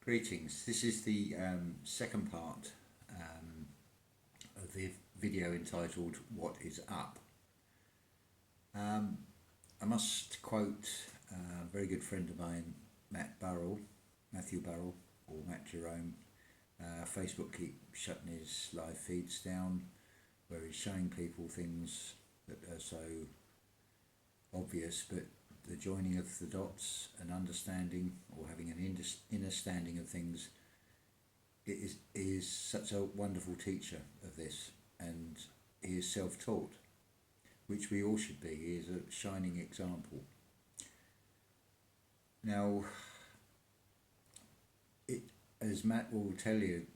Greetings. This is the second part of the video entitled What is Up? I must quote a very good friend of mine, Matthew Burrill, or Matt Jerome. Facebook keeps shutting his live feeds down where he's showing people things that are so obvious, but the joining of the dots and understanding, or having an innerstanding of things, is such a wonderful teacher of this, and he is self-taught, which we all should be. He is a shining example. Now, as Matt will tell you,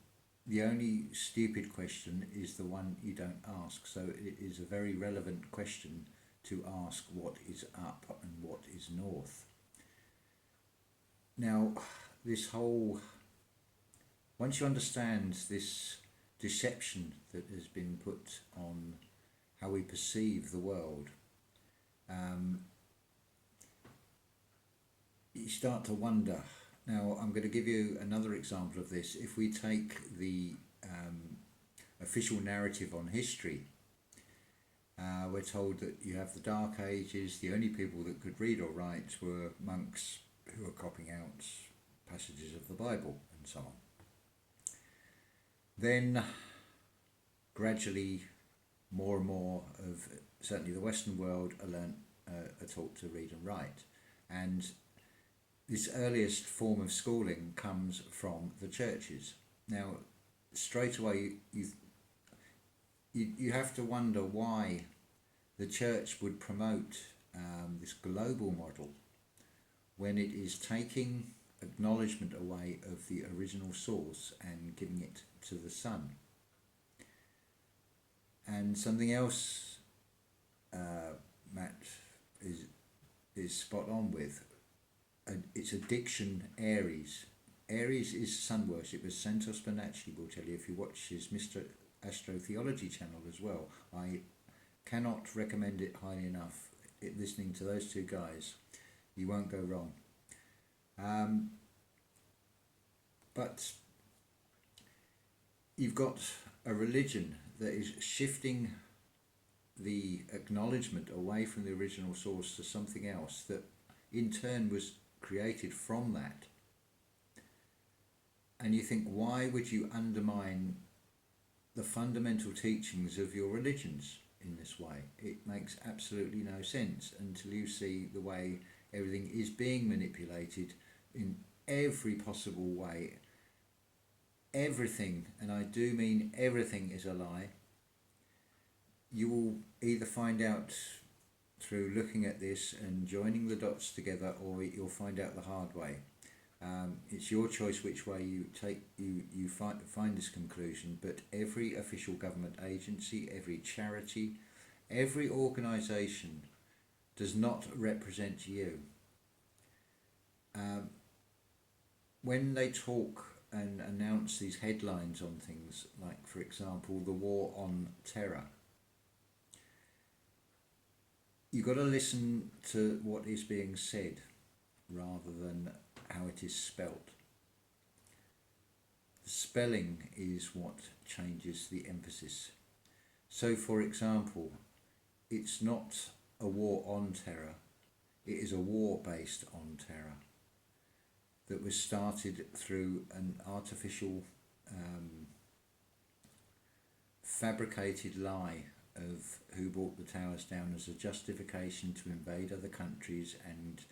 the only stupid question is the one you don't ask, so it is a very relevant question to ask what is up and what is north. Now, once you understand this deception that has been put on how we perceive the world, you start to wonder. Now, I'm going to give you another example of this. If we take the official narrative on history, we're told that you have the Dark Ages. The only people that could read or write were monks who were copying out passages of the Bible and so on. Then, gradually, more and more of certainly the Western world are taught to read and write. And this earliest form of schooling comes from the churches. Now, straight away, you have to wonder why the church would promote this global model when it is taking acknowledgement away of the original source and giving it to the Son. And something else Matt is spot on with. It's addiction. Aries is sun worship, as Santos Bonacci will tell you if you watch his Mr. Astrotheology channel as well. I cannot recommend it highly enough. Listening to those two guys, you won't go wrong. But you've got a religion that is shifting the acknowledgement away from the original source to something else that in turn was created from that. And you think, why would you undermine the fundamental teachings of your religions in this way? It makes absolutely no sense until you see the way everything is being manipulated in every possible way. Everything, and I do mean everything, is a lie. You will either find out through looking at this and joining the dots together, or you'll find out the hard way. It's your choice which way you find this conclusion, but every official government agency, every charity, every organisation does not represent you. When they talk and announce these headlines on things, like for example the war on terror, you've got to listen to what is being said rather than how it is spelt. The spelling is what changes the emphasis. So, for example, it's not a war on terror, it is a war based on terror that was started through an artificial, fabricated lie of who brought the towers down as a justification to invade other countries and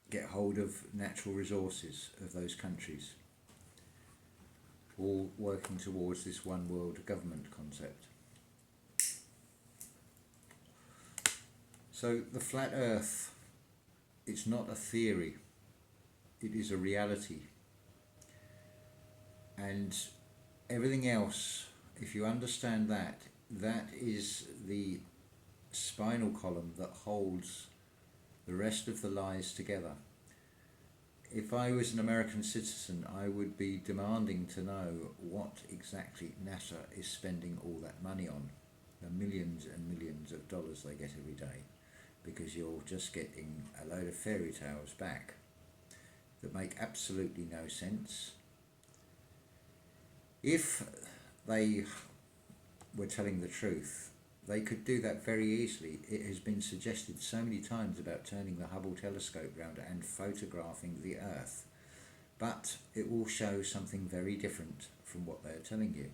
get hold of natural resources of those countries, all working towards this one world government concept. So the flat earth, it's not a theory, it is a reality. And everything else, if you understand that, that is the spinal column that holds the rest of the lies together. If I was an American citizen, I would be demanding to know what exactly NASA is spending all that money on. The millions and millions of dollars they get every day, because you're just getting a load of fairy tales back. that make absolutely no sense. If they were telling the truth, they could do that very easily. It has been suggested so many times about turning the Hubble telescope round and photographing the Earth, but it will show something very different from what they are telling you.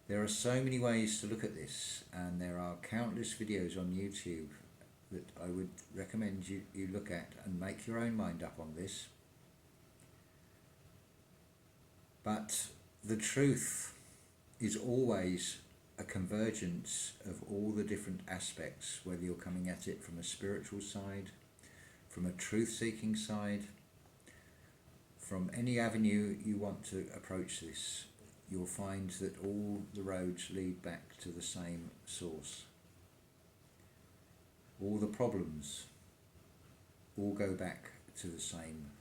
There are so many ways to look at this, and there are countless videos on YouTube that I would recommend you look at and make your own mind up on this. But the truth is always a convergence of all the different aspects, whether you're coming at it from a spiritual side, from a truth-seeking side, from any avenue you want to approach this, you'll find that all the roads lead back to the same source. All the problems all go back to the same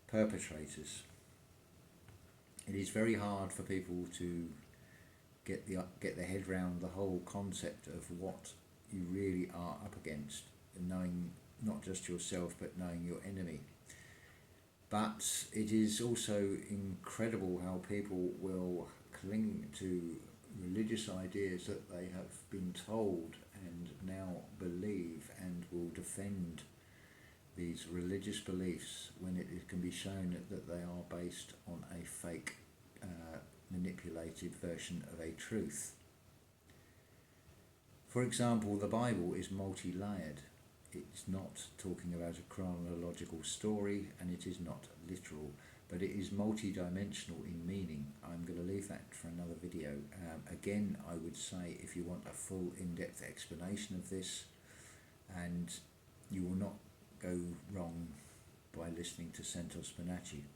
perpetrators. It is very hard for people to get their head round the whole concept of what you really are up against, and knowing not just yourself but knowing your enemy. But it is also incredible how people will cling to religious ideas that they have been told and now believe, and will defend these religious beliefs when it can be shown that they are based on a fake, manipulated version of a truth. For example, the Bible is multi-layered. It's not talking about a chronological story, and it is not literal, but it is multi-dimensional in meaning. I'm going to leave that for another video. Again, I would say if you want a full in-depth explanation of this, and you will not go wrong by listening to Santos Bonacci.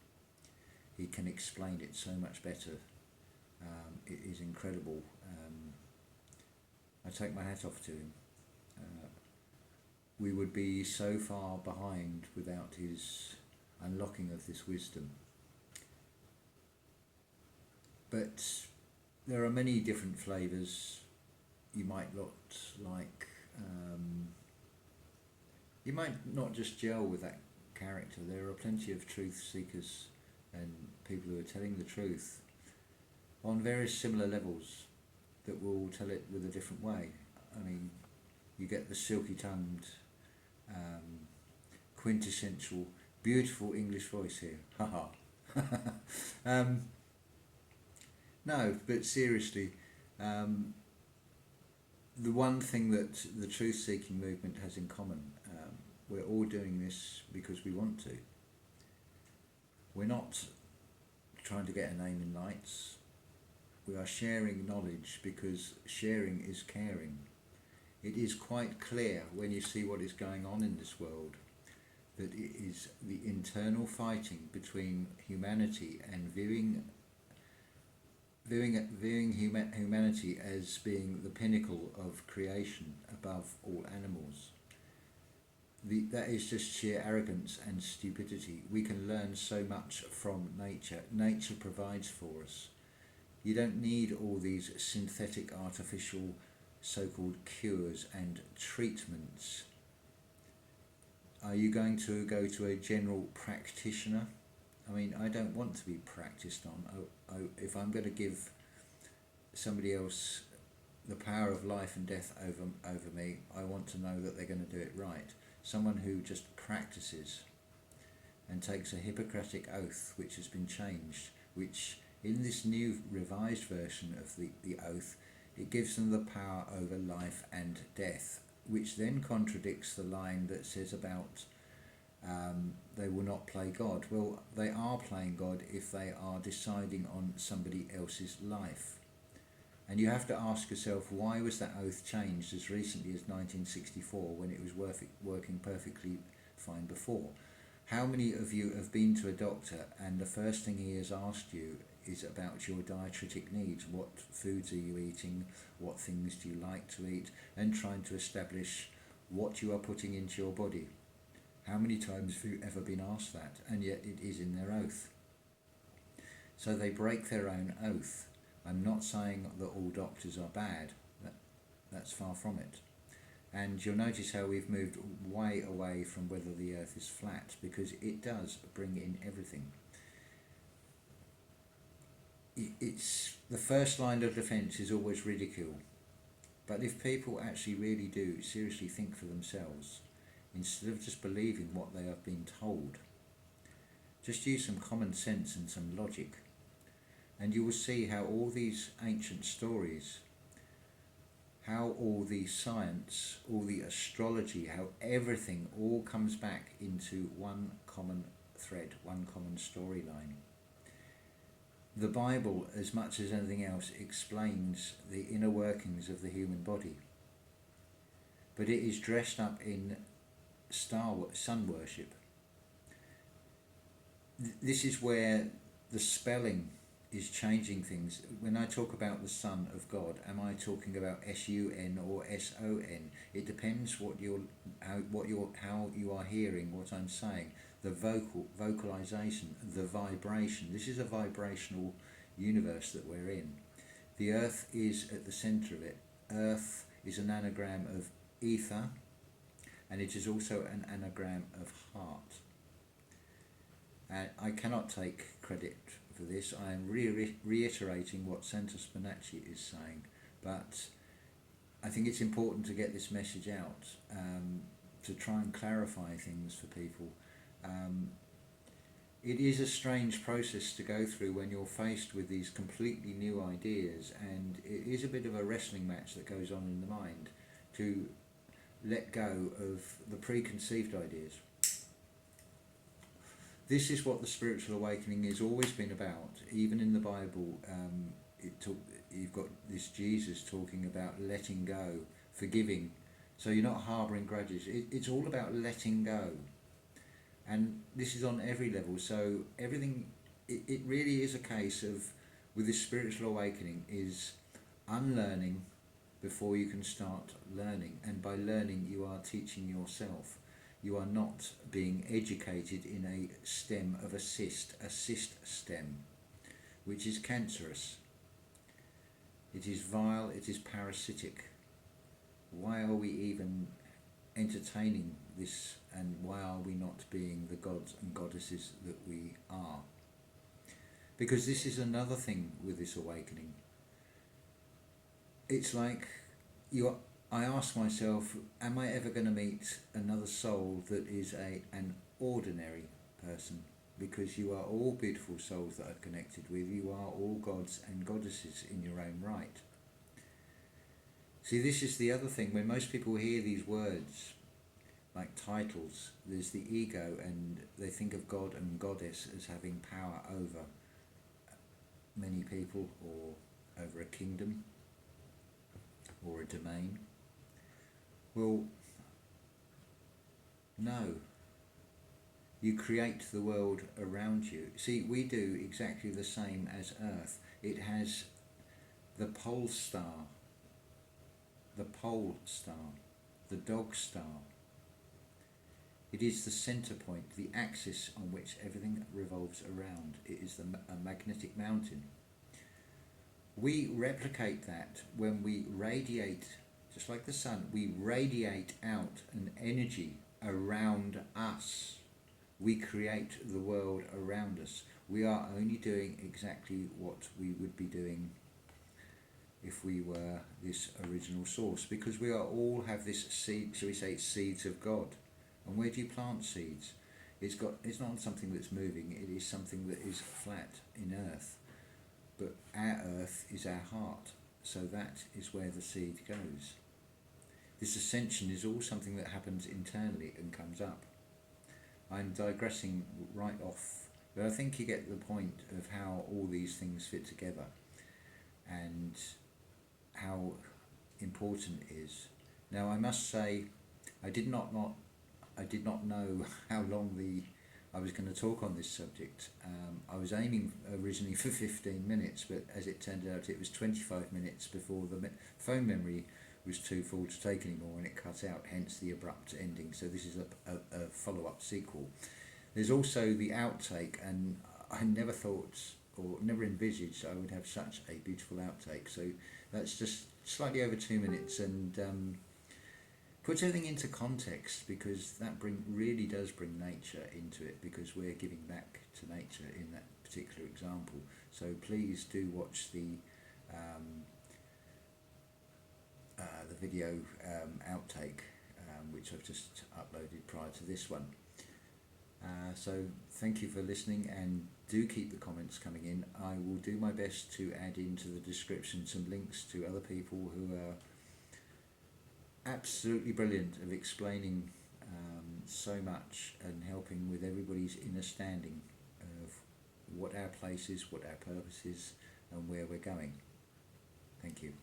He can explain it so much better. It is incredible. I take my hat off to him. We would be so far behind without his unlocking of this wisdom. But there are many different flavours. You might not like, you might not just gel with that character. There are plenty of truth seekers and people who are telling the truth on various similar levels that will tell it with a different way. I mean, you get the silky-tongued, quintessential, beautiful English voice here. Haha. No, but seriously, the one thing that the truth-seeking movement has in common, we're all doing this because we want to. We're not trying to get a name in lights. We are sharing knowledge because sharing is caring. It is quite clear when you see what is going on in this world that it is the internal fighting between humanity and viewing humanity as being the pinnacle of creation above all animals. That is just sheer arrogance and stupidity. We can learn so much from nature. Nature provides for us. You don't need all these synthetic, artificial, so-called cures and treatments. Are you going to go to a general practitioner? I mean, I don't want to be practiced on. If I'm going to give somebody else the power of life and death over me, I want to know that they're going to do it right. Someone who just practices and takes a Hippocratic oath, which has been changed, which in this new revised version of the oath, it gives them the power over life and death, which then contradicts the line that says about they will not play God. Well, they are playing God if they are deciding on somebody else's life. And you have to ask yourself, why was that oath changed as recently as 1964 when it was working perfectly fine before? How many of you have been to a doctor and the first thing he has asked you is about your dietetic needs? What foods are you eating? What things do you like to eat? And trying to establish what you are putting into your body. How many times have you ever been asked that? And yet it is in their oath. So they break their own oath. I'm not saying that all doctors are bad. That's far from it. And you'll notice how we've moved way away from whether the earth is flat, because it does bring in everything. It's the first line of defence is always ridicule. But if people actually really do seriously think for themselves, instead of just believing what they have been told, just use some common sense and some logic, and you will see how all these ancient stories, how all the science, all the astrology, how everything all comes back into one common thread, one common storyline. The Bible, as much as anything else, explains the inner workings of the human body, but it is dressed up in sun worship. This is where the spelling is changing things. When I talk about the Son of God, am I talking about S-U-N or S-O-N? It depends how you are hearing what I'm saying. The vocalization, the vibration. This is a vibrational universe that we're in. The earth is at the center of it. Earth is an anagram of ether, and it is also an anagram of heart. And I cannot take credit for this. I am reiterating what Santos Bonacci is saying, but I think it's important to get this message out, to try and clarify things for people. It is a strange process to go through when you're faced with these completely new ideas, and it is a bit of a wrestling match that goes on in the mind to let go of the preconceived ideas. This is what the spiritual awakening has always been about. Even in the Bible, you've got this Jesus talking about letting go, forgiving. So you're not harbouring grudges. It's all about letting go. And this is on every level. So everything, it really is a case of, with this spiritual awakening, is unlearning before you can start learning. And by learning, you are teaching yourself. You are not being educated in a stem of a cyst stem, which is cancerous. It is vile, it is parasitic. Why are we even entertaining this, and why are we not being the gods and goddesses that we are? Because this is another thing with this awakening. It's like I ask myself, am I ever going to meet another soul that is an ordinary person? Because you are all beautiful souls that I've connected with. You are all gods and goddesses in your own right. See, this is the other thing. When most people hear these words, like titles, there's the ego, and they think of God and goddess as having power over many people, or over a kingdom, or a domain. Well, no. You create the world around you. See, we do exactly the same as Earth. It has the pole star, the dog star. It is the center point, the axis on which everything revolves around. It is a magnetic mountain. We replicate that when we radiate. Just like the sun, we radiate out an energy around us. We create the world around us. We are only doing exactly what we would be doing if we were this original source, because we are all have this seed, shall we say, seeds of God. And where do you plant seeds? It's not something that's moving, it is something that is flat in earth. But our earth is our heart, so that is where the seed goes. This ascension is all something that happens internally and comes up. I'm digressing right off, but I think you get the point of how all these things fit together and how important it is. Now, I must say, I did not know how long I was going to talk on this subject. I was aiming originally for 15 minutes, but as it turned out, it was 25 minutes before the phone memory was too full to take anymore, and it cut out, hence the abrupt ending. So this is a follow-up sequel. There's also the outtake, and I never thought or never envisaged I would have such a beautiful outtake. So that's just slightly over 2 minutes, and puts everything into context, because that really does bring nature into it, because we're giving back to nature in that particular example. So please do watch the video outtake, which I've just uploaded prior to this one. So thank you for listening, and do keep the comments coming in. I will do my best to add into the description some links to other people who are absolutely brilliant of explaining so much and helping with everybody's innerstanding of what our place is, what our purpose is, and where we're going. Thank you.